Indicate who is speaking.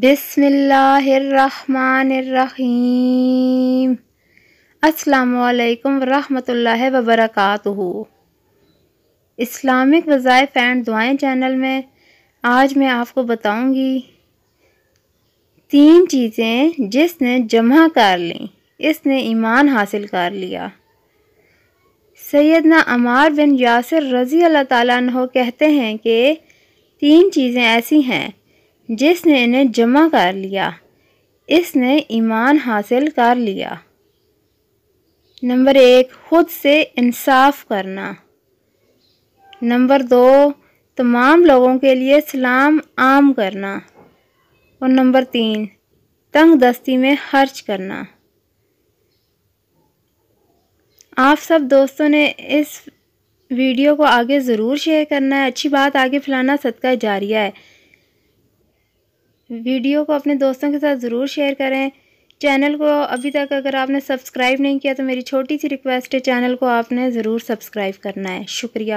Speaker 1: بسم اللہ الرحمن الرحیم۔ السلام علیکم ورحمۃ اللہ وبرکاتہ۔ اسلامک وظائف اینڈ دعائیں چینل میں آج میں آپ کو بتاؤں گی 3 چیزیں جس نے جمع کر لیں اس نے ایمان حاصل کر لیا۔ سیدنا عمار بن یاسر رضی اللہ تعالیٰ عنہ کہتے ہیں کہ 3 چیزیں ایسی ہیں جس نے انہیں جمع کر لیا اس نے ایمان حاصل کر لیا۔ نمبر 1 خود سے انصاف کرنا۔ نمبر 2 تمام لوگوں کے لیے سلام عام کرنا۔ اور نمبر 3 تنگ دستی میں خرچ کرنا۔ آپ سب دوستوں نے اس ویڈیو کو آگے ضرور شیئر کرنا ہے، اچھی بات آگے پھیلانا صدقہ جاریہ ہے۔ ویڈیو کو اپنے دوستوں کے ساتھ ضرور شیئر کریں۔ چینل کو ابھی تک اگر آپ نے سبسکرائب نہیں کیا تو میری چھوٹی سی ریکویسٹ ہے، چینل کو آپ نے ضرور سبسکرائب کرنا ہے۔ شکریہ۔